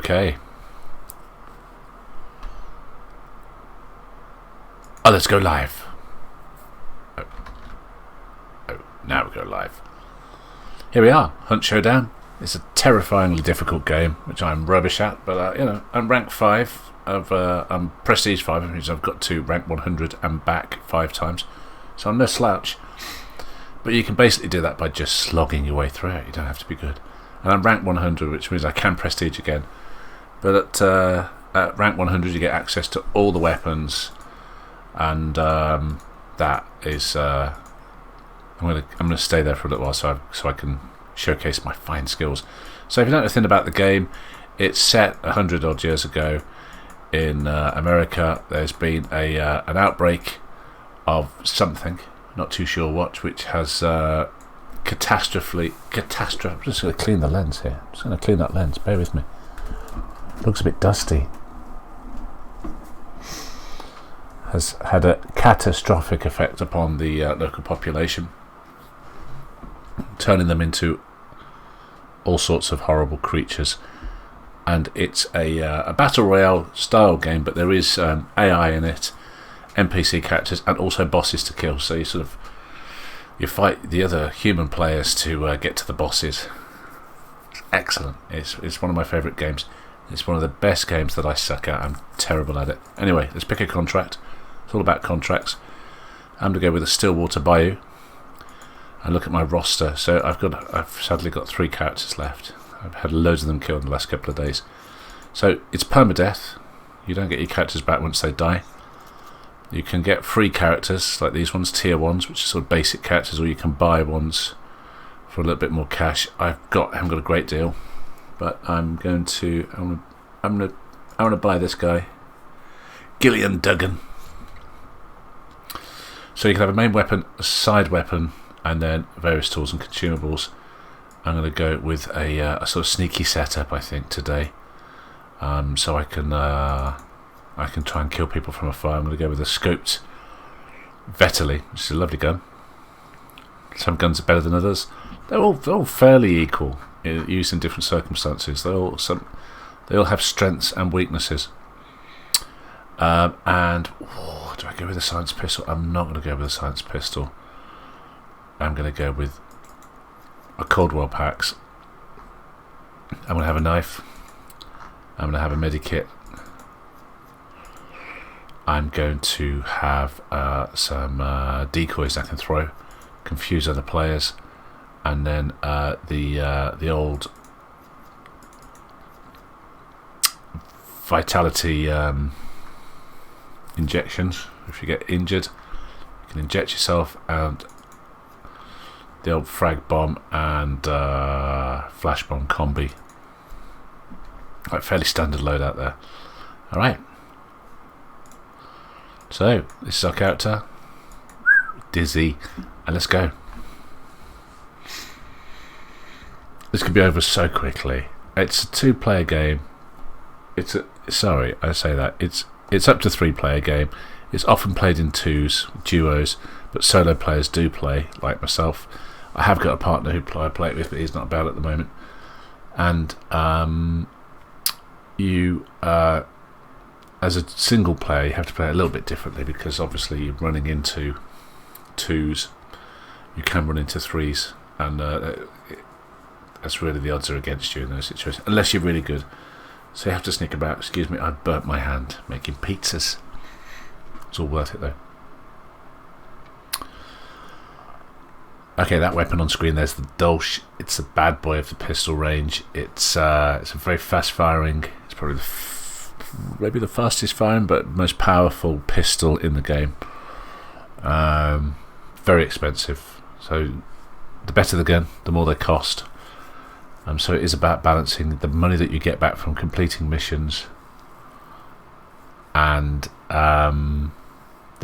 Okay. Oh, let's go live. Oh, now we go live. Here we are, Hunt Showdown. It's a terrifyingly difficult game, which I'm rubbish at, but I'm rank 5. I'm prestige 5, which means I've got to rank 100 and back 5 times. So I'm no slouch. But you can basically do that by just slogging your way through it. You don't have to be good. And I'm rank 100, which means I can prestige again. But at rank 100, you get access to all the weapons, and that is. I'm gonna stay there for a little while so I can showcase my fine skills. So if you don't know anything about the game, it's set 100 odd years ago in America. There's been an outbreak of something, not too sure what, which has catastrophe. I'm just going to clean the lens here. I'm just going to clean that lens. Bear with me. Looks a bit dusty. Has had a catastrophic effect upon the local population, turning them into all sorts of horrible creatures. And it's a battle royale style game, but there is AI in it, NPC characters, and also bosses to kill. So you fight the other human players to get to the bosses. It's excellent. It's one of my favourite games. It's one of the best games that I suck at. I'm terrible at it. Anyway, let's pick a contract. It's all about contracts. I'm going to go with a Stillwater Bayou and look at my roster. So I've sadly got 3 characters left. I've had loads of them killed in the last couple of days. So it's permadeath. You don't get your characters back once they die. You can get free characters like these ones, tier 1s, which are sort of basic characters, or you can buy ones for a little bit more cash. I haven't got a great deal, but I'm going to buy this guy, Gillian Duggan. So you can have a main weapon, a side weapon, and then various tools and consumables. I'm going to go with a sort of sneaky setup, I think, today. So I can try and kill people from afar. I'm going to go with a scoped Vetterli, which is a lovely gun. Some guns are better than others. They're all fairly equal, used in different circumstances. They all have strengths and weaknesses. Do I go with a science pistol? I'm not going to go with a science pistol. I'm going to go with a Caldwell Pax. I'm going to have a knife. I'm going to have a medikit. I'm going to have some decoys I can throw, confuse other players, and then the old vitality injections. If you get injured, you can inject yourself, and the old frag bomb and flash bomb combi. Like fairly standard loadout there. Alright. So, this is our character, Dizzy, and let's go. This could be over so quickly. It's a 2-player game. It's up to 3-player game. It's often played in 2s, duos, but solo players do play, like myself. I have got a partner who I play it with, but he's not about at the moment. And as a single player, you have to play a little bit differently, because obviously you're running into 2s, you can run into 3s, and that's really, the odds are against you in those situations, unless you're really good. So you have to sneak about. Excuse me, I burnt my hand making pizzas. It's all worth it though. Okay, that weapon on screen, there's the Dolch. It's a bad boy of the pistol range. It's a very fast firing. It's probably maybe the fastest firing, but most powerful pistol in the game. Very expensive. So the better the gun, the more they cost. So it is about balancing the money that you get back from completing missions and the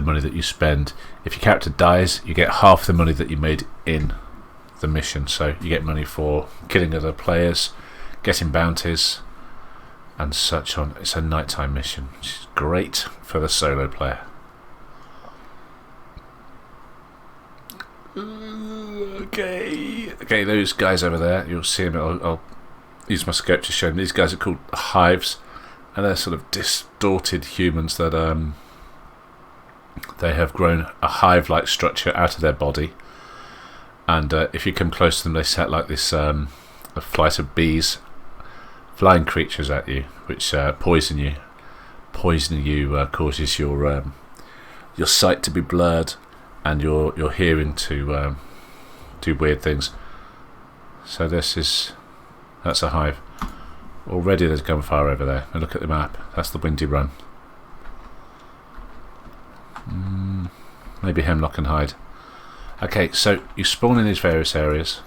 money that you spend. If your character dies, you get half the money that you made in the mission. So you get money for killing other players, getting bounties, and such on. It's a nighttime mission, which is great for the solo player. Okay, those guys over there, you'll see them. I'll use my scope to show them. These guys are called hives, and they're sort of distorted humans that they have grown a hive-like structure out of their body, and if you come close to them, they set like this a flight of bees, flying creatures at you, which poison you. Poisoning you causes your sight to be blurred and your hearing to do weird things. So that's a hive. Already there's gunfire over there. And look at the map. That's the Windy Run. Maybe Hemlock and Hyde. Okay, so you spawn in these various areas.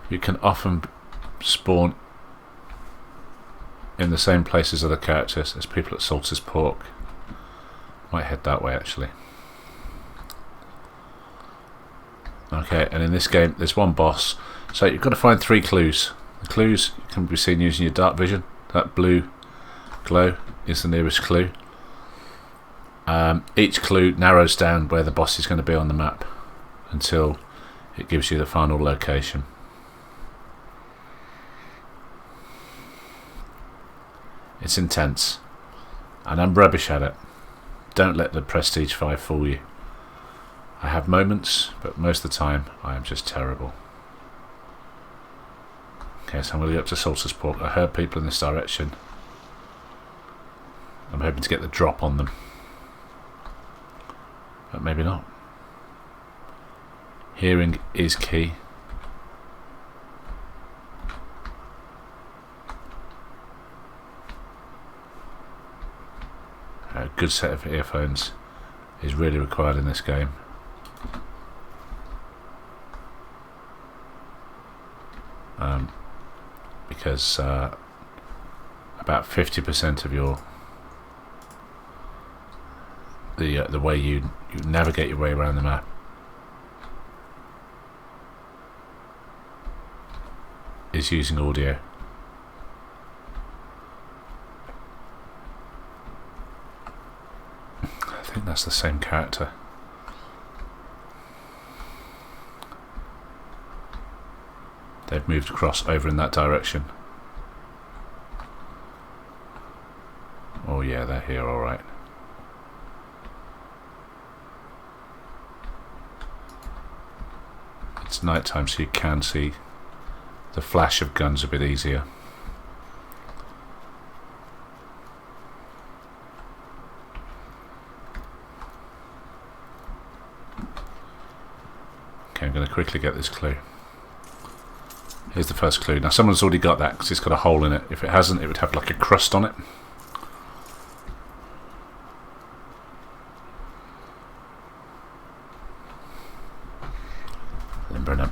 You can often spawn in the same place as other characters. There's people at Salter's Pork. Might head that way actually. Okay, and in this game there's one boss. So you've got to find 3 clues. The clues can be seen using your dark vision. That blue glow is the nearest clue. Each clue narrows down where the boss is going to be on the map until it gives you the final location. It's intense, and I'm rubbish at it. Don't let the Prestige 5 fool you. I have moments, but most of the time I am just terrible. Okay, so I'm going to go up to Salter's Pork. I heard people in this direction. I'm hoping to get the drop on them, but maybe not. Hearing is key. A good set of earphones is really required in this game. Because about 50% of the way you navigate your way around the map is using audio. I think that's the same character. They've moved across over in that direction. Oh yeah, they're here alright. It's night time, so you can see the flash of guns a bit easier. Okay, I'm going to quickly get this clue. Here's the first clue. Now someone's already got that because it's got a hole in it. If it hasn't, it would have like a crust on it.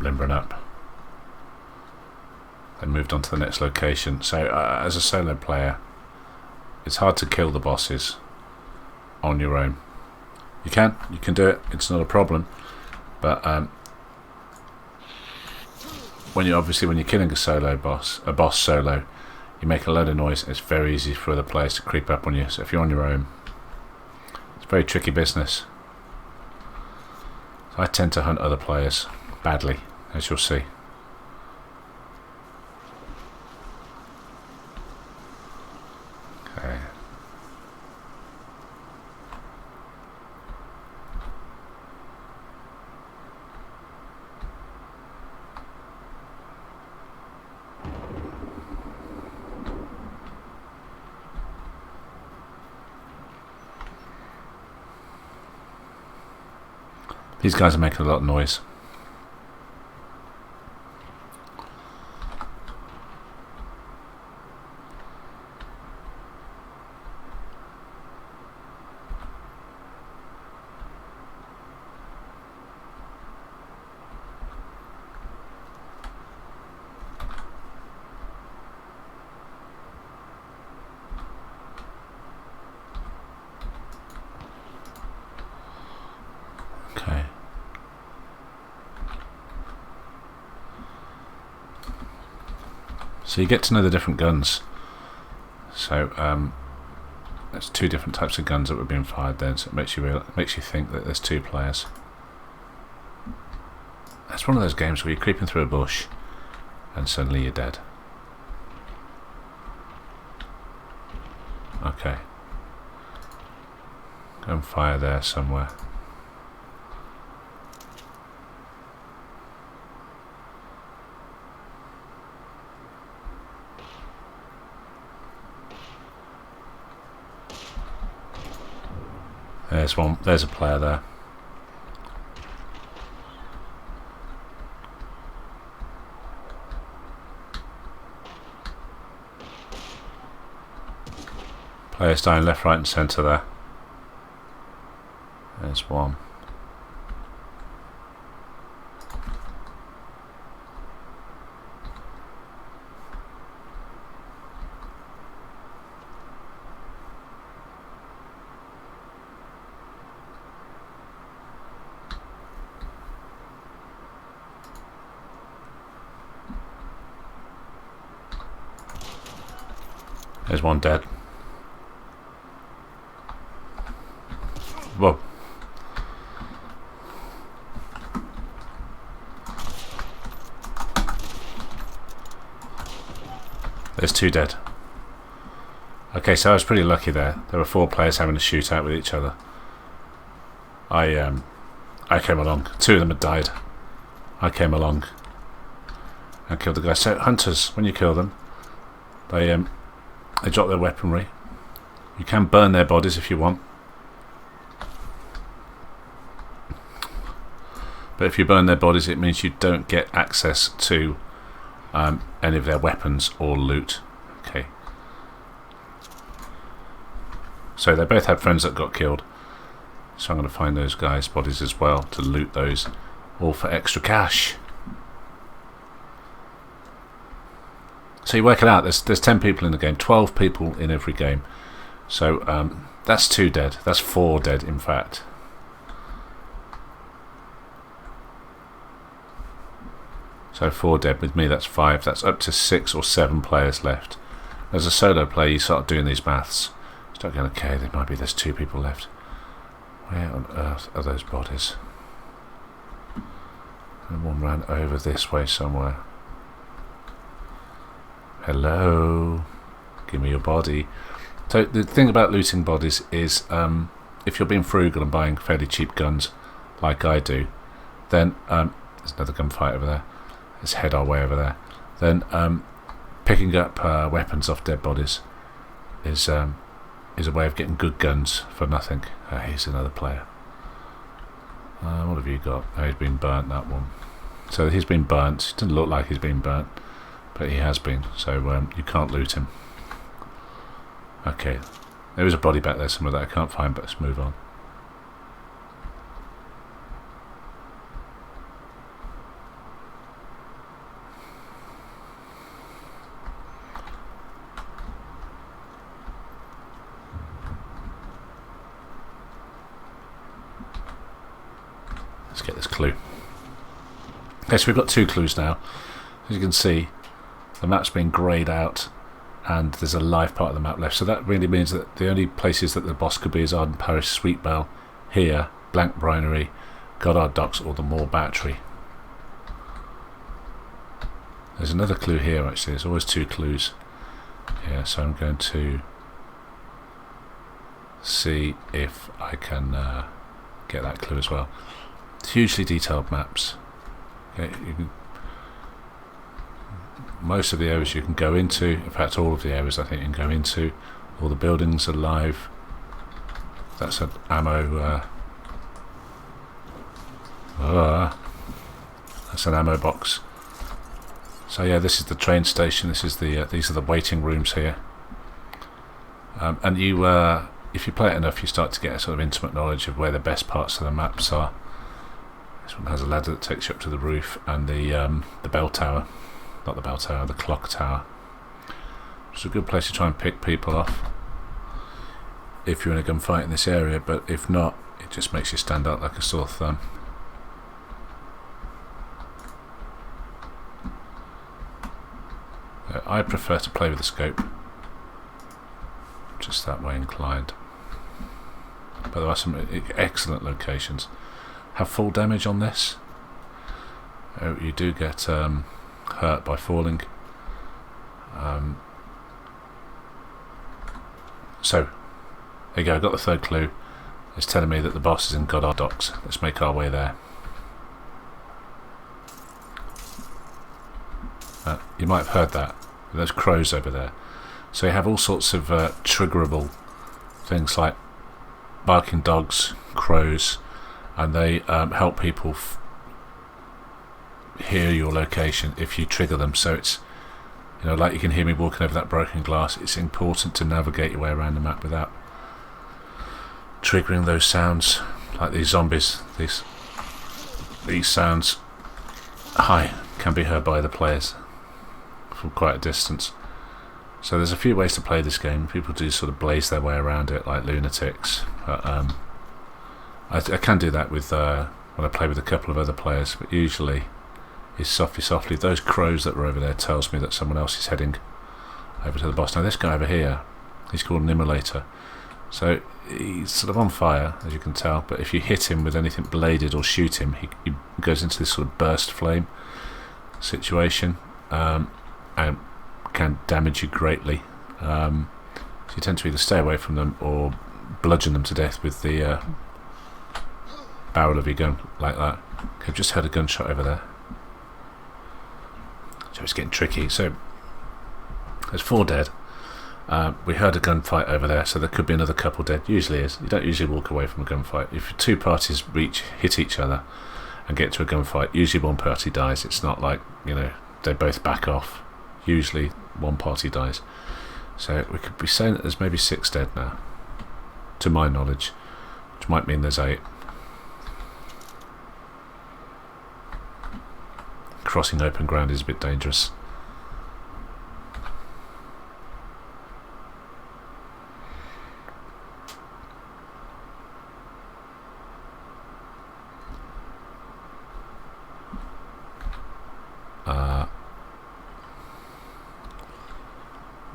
Limbering up. They moved on to the next location. So as a solo player, it's hard to kill the bosses on your own. You can do it. It's not a problem. But when you're killing a boss solo, you make a load of noise. It's very easy for other players to creep up on you. So if you're on your own, it's very tricky business. So I tend to hunt other players badly, as you'll see. Okay. These guys are making a lot of noise. Okay. So you get to know the different guns. So there's 2 different types of guns that were being fired then, so it makes you think that there's 2 players. That's one of those games where you're creeping through a bush and suddenly you're dead. Okay. Gunfire there somewhere. There's one. There's a player there. Players dying left, right and centre there. There's one. There's one dead. Whoa. There's two dead. Okay, so I was pretty lucky there. There were 4 players having a shootout with each other. I came along. 2 of them had died. I came along and killed the guy. So hunters, when you kill them, they drop their weaponry. You can burn their bodies if you want. But if you burn their bodies, it means you don't get access to any of their weapons or loot. Okay. So they both had friends that got killed. So I'm going to find those guys' bodies as well to loot those, all for extra cash. So you work it out. There's 10 people in the game, 12 people in every game. So that's 2 dead. That's 4 dead, in fact. So 4 dead. With me, that's 5. That's up to 6 or 7 players left. As a solo player, you start doing these maths. Start going, okay, there's 2 people left. Where on earth are those bodies? And one ran over this way somewhere. Hello, give me your body. So the thing about looting bodies is, if you're being frugal and buying fairly cheap guns, like I do, then there's another gunfight over there. Let's head our way over there. Then picking up weapons off dead bodies is a way of getting good guns for nothing. Here's another player. What have you got? Oh, he's been burnt, that one. So he's been burnt. It doesn't look like he's been burnt, but he has been. So you can't loot him. Okay, there is a body back there somewhere that I can't find, but let's move on. Let's get this clue. Okay, so we've got 2 clues now. As you can see, the map's been greyed out and there's a live part of the map left, so that really means that the only places that the boss could be is Arden Parish, Sweetbell, here, Blank Brinery, Goddard Docks or the Moor Battery. There's another clue here actually. There's always 2 clues. Yeah, so I'm going to see if I can get that clue as well. Hugely detailed maps. Okay, most of the areas you can go into, in fact all of the areas I think you can go into, all the buildings are live. That's an ammo that's an ammo box. So yeah, this is the train station. This is the these are the waiting rooms here. And you if you play it enough, you start to get a sort of intimate knowledge of where the best parts of the maps are. This one has a ladder that takes you up to the roof, and the bell tower. Not the bell tower, the clock tower. It's a good place to try and pick people off if you're in a gunfight in this area, but if not, it just makes you stand out like a sore thumb. I prefer to play with the scope, just that way inclined. But there are some excellent locations. Have full damage on this. Oh, you do get hurt by falling. So, there you go, I got the third clue. It's telling me that the boss is in Goddard Docks. Let's make our way there. You might have heard that. Those crows over there. So you have all sorts of triggerable things like barking dogs, crows, and they help people hear your location if you trigger them. So it's, you know, like you can hear me walking over that broken glass. It's important to navigate your way around the map without triggering those sounds, like these zombies. These sounds can be heard by the players from quite a distance. So there's a few ways to play this game. People do sort of blaze their way around it like lunatics, but I can do that with when I play with a couple of other players, but usually it's softly. Those crows that were over there tells me that someone else is heading over to the boss. Now this guy over here, he's called an immolator, so he's sort of on fire, as you can tell, but if you hit him with anything bladed or shoot him, he goes into this sort of burst flame situation, and can damage you greatly. So you tend to either stay away from them or bludgeon them to death with the barrel of your gun, like that. I've just heard a gunshot over there. So it's getting tricky. So there's 4 dead. We heard a gunfight over there, so there could be another couple dead. Usually is. You don't usually walk away from a gunfight. If 2 parties hit each other and get to a gunfight, usually one party dies. It's not like, you know, they both back off. Usually one party dies. So we could be saying that there's maybe 6 dead now, to my knowledge, which might mean there's 8. Crossing open ground is a bit dangerous.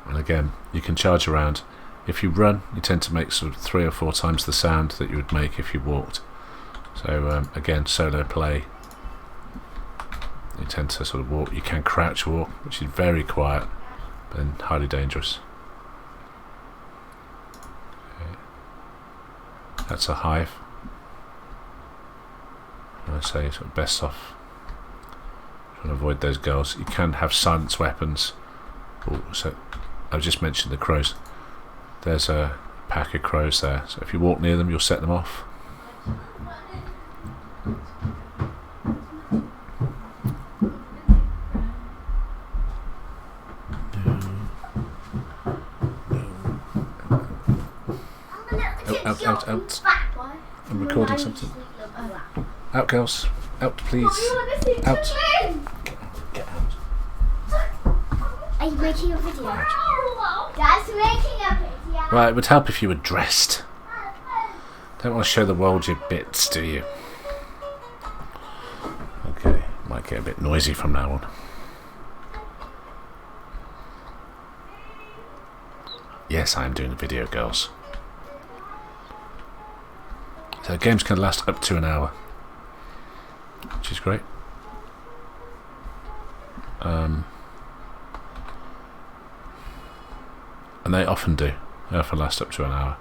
And again, you can charge around. If you run, you tend to make sort of 3 or 4 times the sound that you would make if you walked. So again, solo play, you tend to sort of walk. You can crouch walk, which is very quiet but then highly dangerous. Okay. That's a hive. I say sort of best off trying to avoid those girls. You can have silence weapons. So I've just mentioned the crows. There's a pack of crows there, so if you walk near them you'll set them off. Out. I'm recording something. Out, girls. Out, please. Out. Get out. Are you making a video? Dad's making a video. Right, it would help if you were dressed. Don't want to show the world your bits, do you? Okay, might get a bit noisy from now on. Yes, I am doing a video, girls. So games can last up to an hour, which is great. And they often do. They often last up to an hour.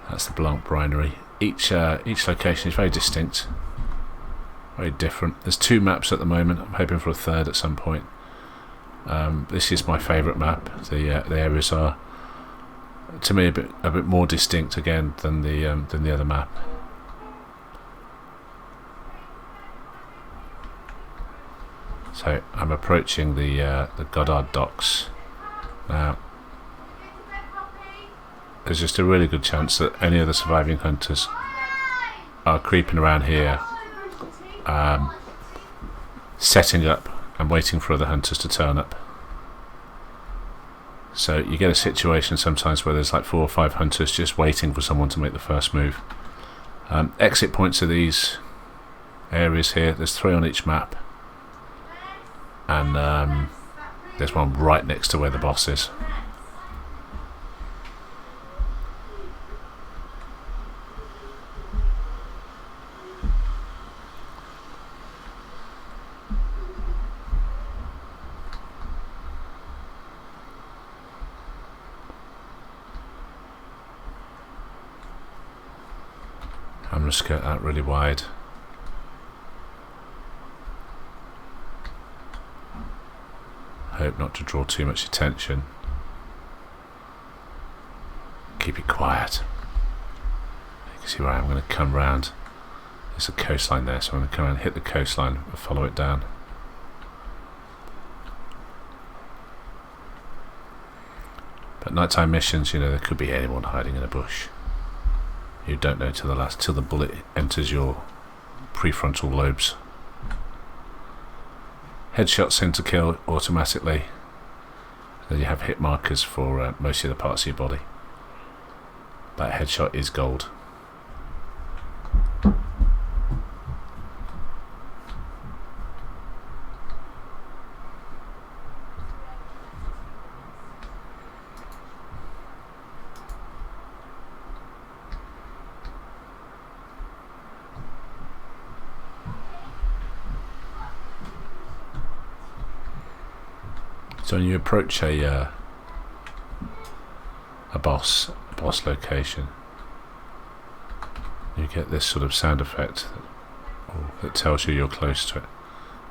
That's the Blanc Brinery. Each location is very distinct, very different. There's 2 maps at the moment. I'm hoping for a 3rd at some point. This is my favourite map. The areas are, to me, a bit more distinct again than the other map. So I'm approaching the Goddard Docks now. There's just a really good chance that any of the surviving hunters are creeping around here, setting up and waiting for other hunters to turn up. So you get a situation sometimes where there's like 4 or 5 hunters just waiting for someone to make the first move. Exit points of these areas here, there's 3 on each map, and there's one right next to where the boss is. I'm going to skirt out really wide. Hope not to draw too much attention. Keep it quiet. You can see where I'm going to come round. There's a coastline there, so I'm going to come around and hit the coastline and follow it down. But nighttime missions, you know, there could be anyone hiding in a bush. You don't know till the bullet enters your prefrontal lobes. Headshots seem to kill automatically. Then you have hit markers for most of the parts of your body. That headshot is gold. So when you approach a boss location, you get this sort of sound effect that tells you you're close to it.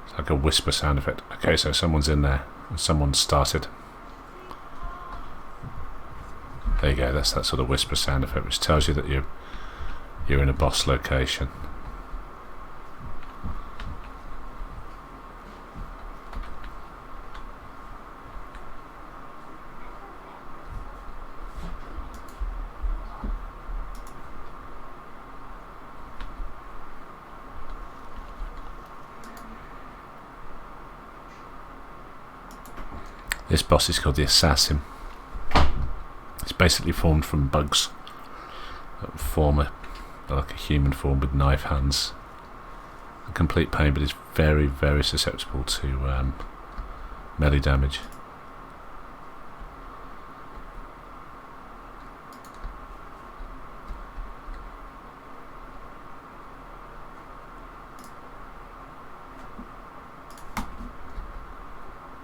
It's like a whisper sound effect. Okay, so someone's in there and someone's started. There you go, that's that sort of whisper sound effect which tells you that you're in a boss location. This boss is called the Assassin. It's basically formed from bugs that form like a human form with knife hands. A complete pain, but it's very, very susceptible to melee damage.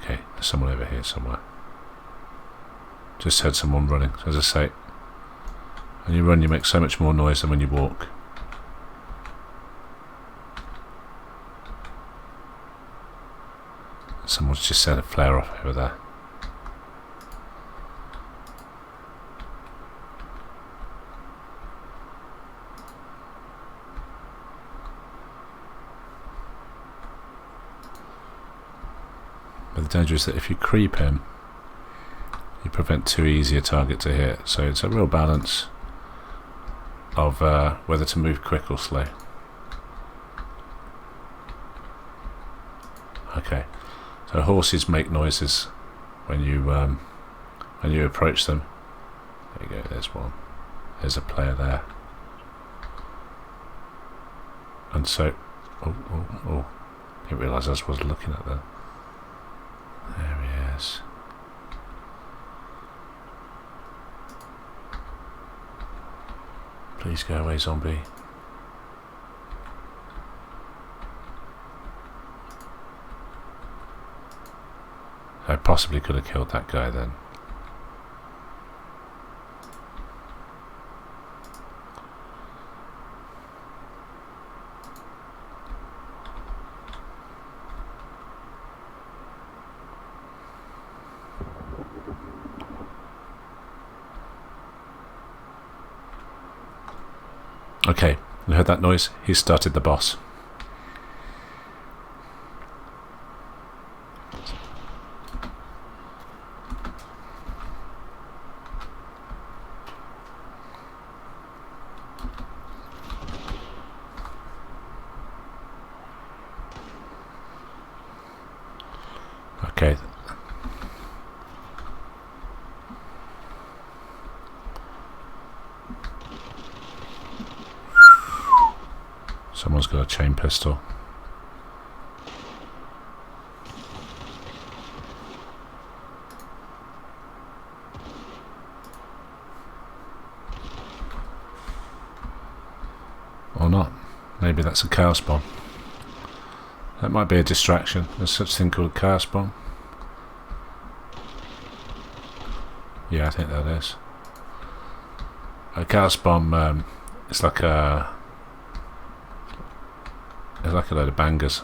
Okay, there's someone over here somewhere. Just heard someone running. As I say, when you run you make so much more noise than when you walk. Someone's just set a flare off over there. But the danger is that if you creep him, you prevent too easy a target to hit. So it's a real balance of whether to move quick or slow. Okay, so horses make noises when you approach them. There you go. There's one. There's a player there. And so, oh! I didn't realise I was looking at them. There he is. Please go away, zombie. I possibly could have killed that guy then. Okay, you heard that noise? He started the boss. Okay. Someone's got a chain pistol. Or not. Maybe that's a chaos bomb. That might be a distraction. There's such a thing called a chaos bomb. Yeah, I think that is. A chaos bomb is like a There's like a load of bangers.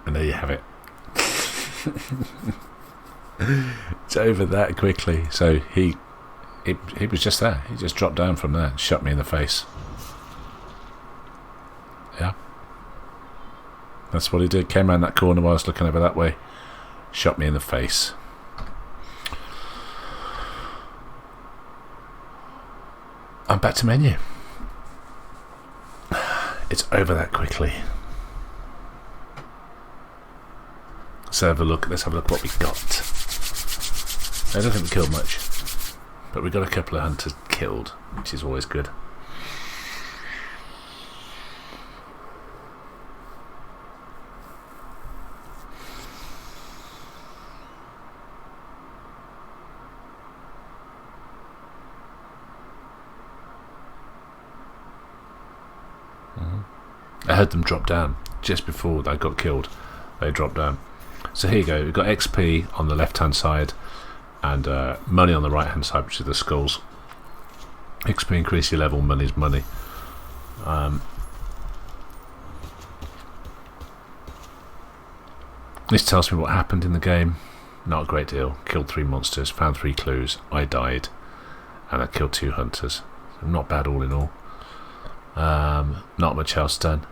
And there you have it. It's over that quickly. So he was just there. He just dropped down from there and shot me in the face. Yeah. That's what he did. Came around that corner while I was looking over that way. Shot me in the face. I'm back to menu. It's over that quickly. Let's have a look what we got. I don't think we killed much, but we got a couple of hunters killed, which is always good. I heard them drop down just before they got killed. They dropped down. So here you go. We've got XP on the left-hand side and money on the right-hand side, which is the skulls. XP increase your level, money's money. This tells me what happened in the game. Not a great deal. Killed 3 monsters, found 3 clues. I died, and I killed 2 hunters. So not bad all in all. Not much else done.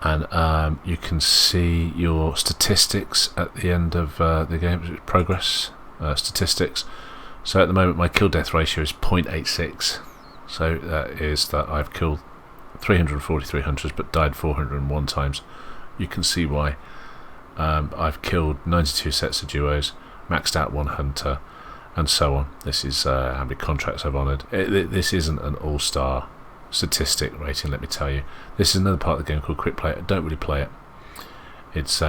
And you can see your statistics at the end of the game. Progress statistics. So at the moment my kill death ratio is 0.86. So that is that I've killed 343 hunters but died 401 times. You can see why. I've killed 92 sets of duos, maxed out 1 hunter, and so on. This is how many contracts I've honoured. This isn't an all-star statistic rating, let me tell you. This is another part of the game called Quick Play. I don't really play it. It's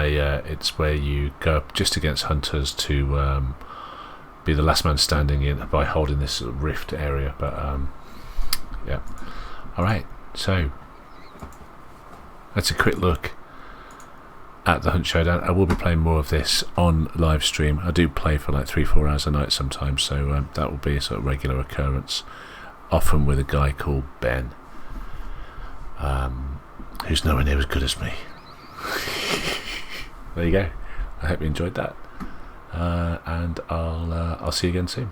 where you go up just against hunters to be the last man standing in by holding this sort of rift area. But yeah. Alright, so that's a quick look at the Hunt Showdown. I will be playing more of this on live stream. I do play for like 3-4 hours a night sometimes, so that will be a sort of regular occurrence, often with a guy called Ben, who's nowhere near as good as me. There you go. I hope you enjoyed that, and I'll see you again soon.